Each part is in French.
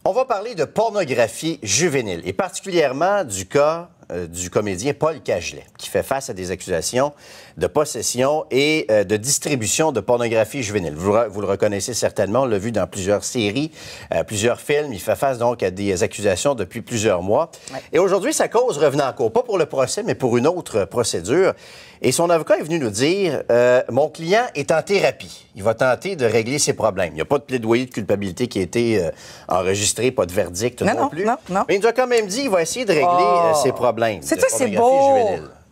On va parler de pornographie juvénile et particulièrement du cas du comédien Paul Cagelet, qui fait face à des accusations de possession et de distribution de pornographie juvénile. Vous le reconnaissez certainement, on l'a vu dans plusieurs séries, plusieurs films. Il fait face donc à des accusations depuis plusieurs mois. Ouais. Et aujourd'hui, sa cause revenait en cours, pas pour le procès, mais pour une autre procédure. Et son avocat est venu nous dire « Mon client est en thérapie. Il va tenter de régler ses problèmes. » Il n'y a pas de plaidoyer de culpabilité qui a été enregistré, pas de verdict non plus. Non. Mais il nous a quand même dit qu'il va essayer de régler ses problèmes. C'est toi, c'est beau!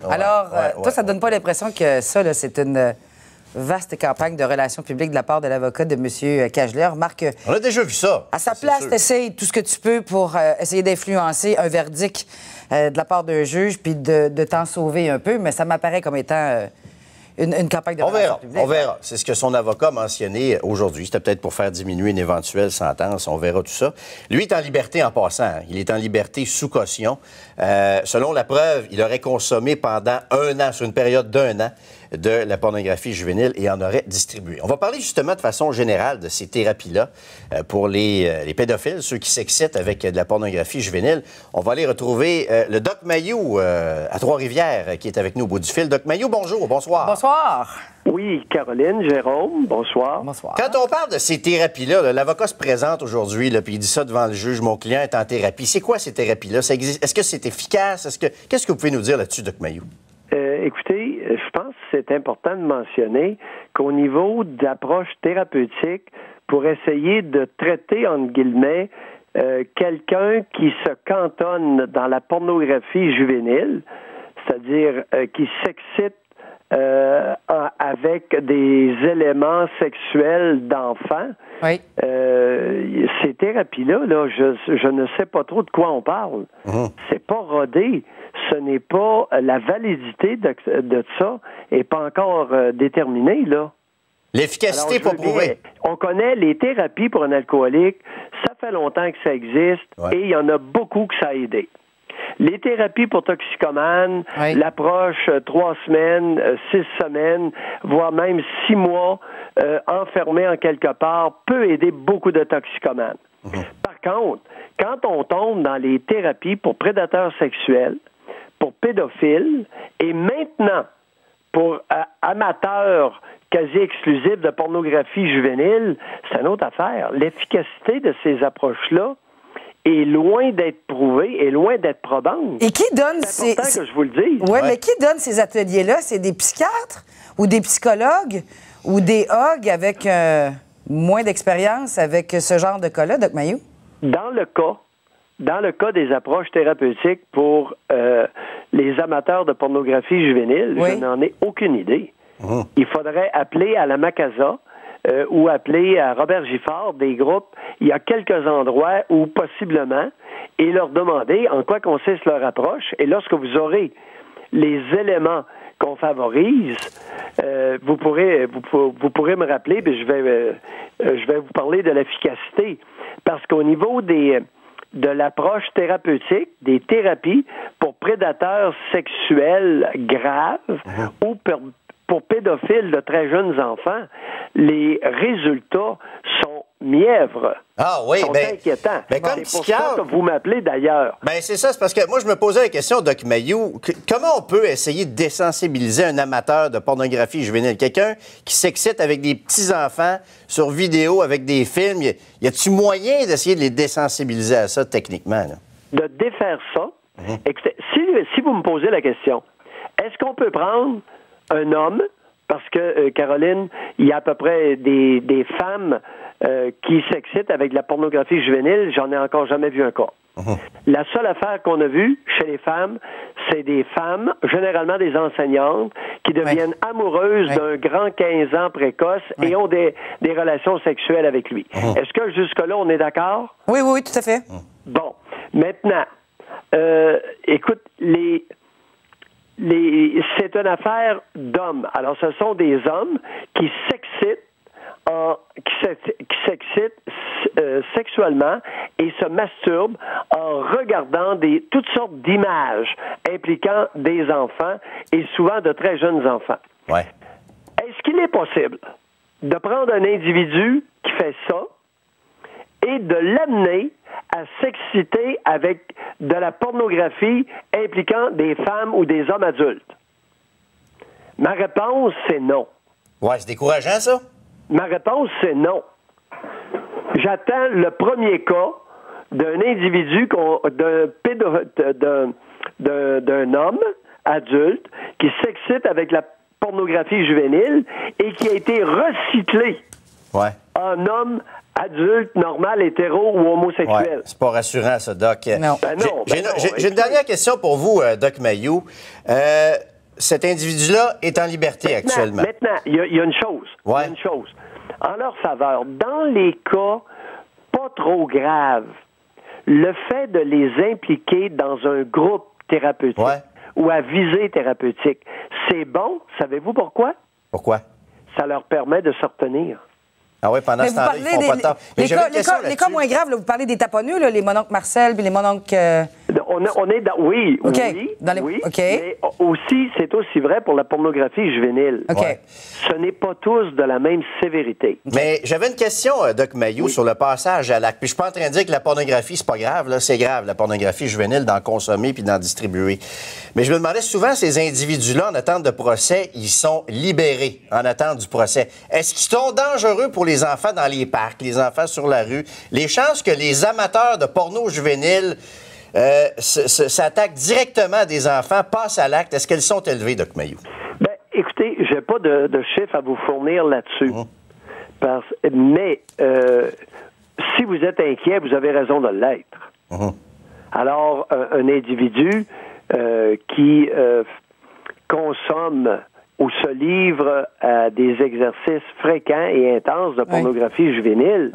Ouais, alors, toi, ça ne donne pas l'impression que ça, là, c'est une vaste campagne de relations publiques de la part de l'avocat de M. Cagelet. Remarque, on a déjà vu ça. À sa place, tu essayes tout ce que tu peux pour essayer d'influencer un verdict de la part d'un juge puis de t'en sauver un peu, mais ça m'apparaît comme étant une campagne de relations publiques. On verra. C'est ce que son avocat a mentionné aujourd'hui. C'était peut-être pour faire diminuer une éventuelle sentence. On verra tout ça. Lui est en liberté en passant. Il est en liberté sous caution. Selon la preuve, il aurait consommé pendant 1 an, sur une période d'1 an, de la pornographie juvénile et en aurait distribué. On va parler justement de façon générale de ces thérapies-là pour les pédophiles, ceux qui s'excitent avec de la pornographie juvénile. On va aller retrouver le Doc Mayou à Trois-Rivières qui est avec nous au bout du fil. Doc Mayou, bonjour, bonsoir. Bonsoir. Oui, Caroline, Jérôme, bonsoir. Bonsoir. Quand on parle de ces thérapies-là, l'avocat se présente aujourd'hui puis il dit ça devant le juge, mon client est en thérapie. C'est quoi ces thérapies-là? Est-ce que c'est efficace? Qu'est-ce que vous pouvez nous dire là-dessus, Doc Mayou? Écoutez, je pense que c'est important de mentionner qu'au niveau d'approche thérapeutique, pour essayer de traiter, entre guillemets, quelqu'un qui se cantonne dans la pornographie juvénile, c'est-à-dire qui s'excite avec des éléments sexuels d'enfants, oui. Ces thérapies-là, je ne sais pas trop de quoi on parle. C'est pas rodé. Ce n'est pas la validité de ça n'est pas encore déterminée, là. L'efficacité n'est pas prouvée. On connaît les thérapies pour un alcoolique, ça fait longtemps que ça existe, ouais. Et il y en a beaucoup que ça a aidé. Les thérapies pour toxicomanes, oui. L'approche 3 semaines, 6 semaines, voire même 6 mois, enfermés en quelque part, peut aider beaucoup de toxicomanes. Par contre, quand on tombe dans les thérapies pour prédateurs sexuels, pour pédophiles, et maintenant, pour amateurs quasi exclusifs de pornographie juvénile, c'est une autre affaire. L'efficacité de ces approches-là est loin d'être prouvée, est loin d'être probante. Et qui donne c'est important que je vous le dise. Oui, mais qui donne ces ateliers-là? C'est des psychiatres ou des psychologues ou des hogs avec moins d'expérience avec ce genre de cas-là, Doc Mayou? Dans le cas des approches thérapeutiques pour les amateurs de pornographie juvénile, oui. Je n'en ai aucune idée. Il faudrait appeler à la Macasa ou appeler à Robert Giffard, des groupes. Il y a quelques endroits où, possiblement, et leur demander en quoi consiste leur approche. Et lorsque vous aurez les éléments qu'on favorise, vous pourrez me rappeler, puis je vais vous parler de l'efficacité. Parce qu'au niveau de l'approche thérapeutique, des thérapies pour prédateurs sexuels graves ou pour pédophiles de très jeunes enfants, les résultats sont mièvres. Ah oui, sont inquiétants. Ben comme c'est pour ça que vous m'appelez d'ailleurs. Ben c'est ça, c'est parce que moi je me posais la question, Doc Mayou, comment on peut essayer de désensibiliser un amateur de pornographie juvénile, quelqu'un qui s'excite avec des petits-enfants sur vidéo, avec des films, y a-t-il moyen d'essayer de les désensibiliser à ça techniquement? Là? De défaire ça? Écoutez, si vous me posez la question, est-ce qu'on peut prendre un homme, parce que, Caroline, il y a à peu près des femmes qui s'excitent avec de la pornographie juvénile, j'en ai encore jamais vu un cas. La seule affaire qu'on a vue chez les femmes, c'est des femmes, généralement des enseignantes, qui deviennent amoureuses d'un grand 15 ans précoce et ont des relations sexuelles avec lui. Est-ce que jusque-là, on est d'accord? Oui, oui, tout à fait. Bon. Maintenant, écoute, c'est une affaire d'hommes. Alors, ce sont des hommes qui s'excitent sexuellement et se masturbent en regardant toutes sortes d'images impliquant des enfants et souvent de très jeunes enfants. Ouais. Est-ce qu'il est possible de prendre un individu qui fait ça et de l'amener à s'exciter avec de la pornographie impliquant des femmes ou des hommes adultes? Ma réponse, c'est non. Ouais, c'est décourageant, ça? Ma réponse, c'est non. J'attends le premier cas d'un individu, d'un homme adulte qui s'excite avec la pornographie juvénile et qui a été recyclé en homme adulte, normal, hétéro ou homosexuel. Ouais, c'est pas rassurant, ça, Doc. Non. J'ai une dernière question pour vous, Doc Mayou. Cet individu-là est en liberté actuellement. Maintenant, il y a une chose. Ouais. Il y a une chose. En leur faveur, dans les cas pas trop graves, le fait de les impliquer dans un groupe thérapeutique ou à visée thérapeutique, c'est bon. Savez-vous pourquoi? Pourquoi? Ça leur permet de se retenir. Ah oui, pendant ce temps-là, ils font pas de temps. Les cas moins graves, là, vous parlez des taponneux, là, les mononcles Marcel puis les mononcles... On est dans... Oui, okay. Mais aussi, c'est aussi vrai pour la pornographie juvénile. Okay. Ce n'est pas tous de la même sévérité. Mais j'avais une question, Doc Mayou, sur le passage à l'acte. Puis je suis pas en train de dire que la pornographie, c'est pas grave. Là, c'est grave, la pornographie juvénile, d'en consommer puis d'en distribuer. Mais je me demandais souvent, ces individus-là, en attente de procès, ils sont libérés en attente du procès. Est-ce qu'ils sont dangereux pour les enfants dans les parcs, les enfants sur la rue? Les chances que les amateurs de porno juvénile s'attaquent directement à des enfants, passent à l'acte, est-ce qu'elles sont élevées, Doc Mayou? Bien, écoutez, je n'ai pas de chiffres à vous fournir là-dessus. Mais si vous êtes inquiet, vous avez raison de l'être. Alors, un individu qui consomme ou se livre à des exercices fréquents et intenses de pornographie juvénile,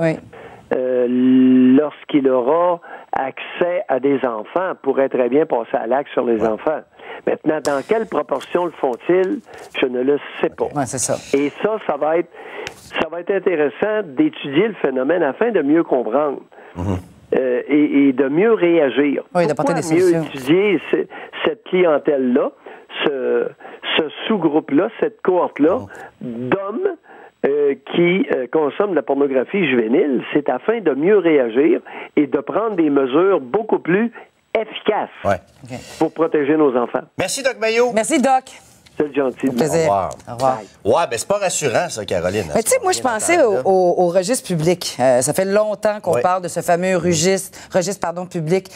lorsqu'il aura accès à des enfants, pourrait très bien passer à l'acte sur les enfants. Maintenant, dans quelle proportion le font-ils? Je ne le sais pas. C'est ça. Et ça va être intéressant d'étudier le phénomène afin de mieux comprendre et de mieux réagir. Oui, d'apporter des solutions. Mieux étudier cette clientèle-là, ce sous-groupe-là, cette cohorte-là d'hommes qui consomment de la pornographie juvénile, c'est afin de mieux réagir et de prendre des mesures beaucoup plus efficaces pour protéger nos enfants. Merci, Doc Mayou. Merci, Doc. C'est gentil. Au plaisir. Au revoir. Ouais, ben c'est pas rassurant, ça, Caroline. Mais tu sais, moi, je pensais au registre public. Ça fait longtemps qu'on parle de ce fameux registre public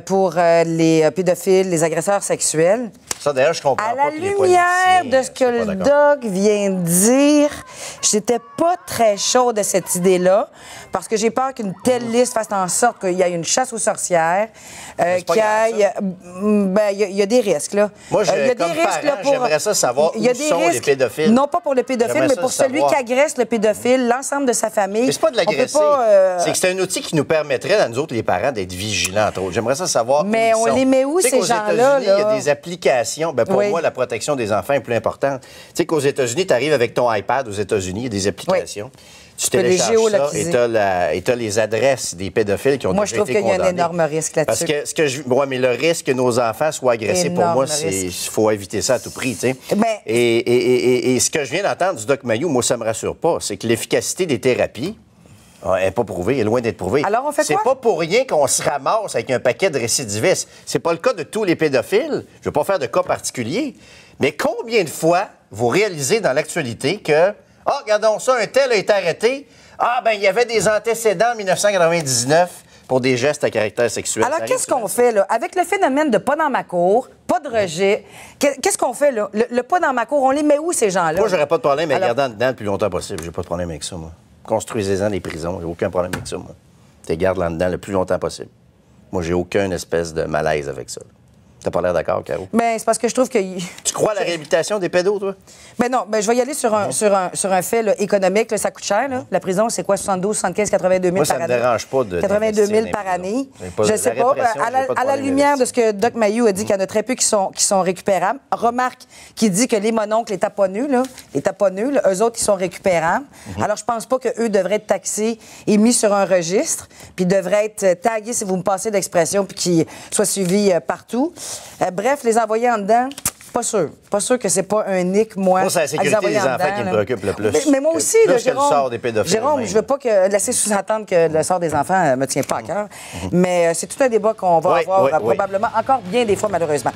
pour les pédophiles, les agresseurs sexuels. Ça, d'ailleurs, je comprends pas. À la lumière de ce que le Doc vient de dire, j'étais pas très chaude de cette idée-là, parce que j'ai peur qu'une telle liste fasse en sorte qu'il y ait une chasse aux sorcières, qu'il y a des risques, là. Moi, j'aimerais ça savoir où sont les pédophiles. Non pas pour le pédophile, mais pour celui qui agresse le pédophile, l'ensemble de sa famille. Mais c'est pas de l'agresser. C'est que c'est un outil qui nous permettrait, à nous autres, les parents, d'être vigilants, entre autres. J'aimerais ça savoir mais on les met où, ces gens-là? Il y a des applications. Ben pour moi, la protection des enfants est plus importante. Tu sais qu'aux États-Unis, tu arrives avec ton iPad aux États-unis, il y a des applications. Tu télécharges ça et tu as les adresses des pédophiles qui ont déjà été condamnés. Moi, je trouve qu'il y a un énorme risque là-dessus. Parce que mais le risque que nos enfants soient agressés, pour moi, il faut éviter ça à tout prix. Tu sais. Et ce que je viens d'entendre du Doc Mayou, moi, ça me rassure pas. C'est que l'efficacité des thérapies elle n'est pas prouvée, elle est loin d'être prouvée. Alors, on fait quoi? C'est pas pour rien qu'on se ramasse avec un paquet de récidivistes. C'est pas le cas de tous les pédophiles. Je veux pas faire de cas particuliers. Mais combien de fois vous réalisez dans l'actualité que regardons ça, un tel a été arrêté. Il y avait des antécédents en 1999 pour des gestes à caractère sexuel. Alors, qu'est-ce qu'on fait, là? Avec le phénomène de pas dans ma cour, pas de rejet, qu'est-ce qu'on fait, là? Le pas dans ma cour, on les met où, ces gens-là? Moi, j'aurais pas de problème à garder dedans le plus longtemps possible. J'ai pas de problème avec ça, moi. Construisez-en des prisons. J'ai aucun problème avec ça, moi. Tu les gardes là-dedans le plus longtemps possible. Moi, j'ai aucune espèce de malaise avec ça. T'as pas l'air d'accord, Caro? Bien, c'est parce que je trouve que... Tu crois à la réhabilitation des pédos, toi? Ben non, je vais y aller sur un fait là, économique. Là, ça coûte cher. Là. La prison, c'est quoi? 72, 75, 82 000 par année? Moi, ça me dérange pas de 82 000 par année. Je sais pas. À la lumière de ce que Doc Mayou a dit, qu'il y en a très peu qui sont récupérables. Remarque qu'il dit que les mononcles, les taponneux, eux autres, ils sont récupérables. Alors, je pense pas qu'eux devraient être taxés et mis sur un registre, puis devraient être tagués, si vous me passez l'expression, puis qu'ils soient suivis partout. Bref, les envoyer en dedans... Pas sûr. Pas sûr que c'est pas un nick, moi. Moi, c'est la sécurité des enfants qui me préoccupe le plus. Mais moi aussi, plus Jérôme. Que le sort des pédophiles. Jérôme, je veux pas laisser sous-entendre que le sort des enfants me tient pas à cœur. Mais c'est tout un débat qu'on va avoir probablement encore bien des fois, malheureusement.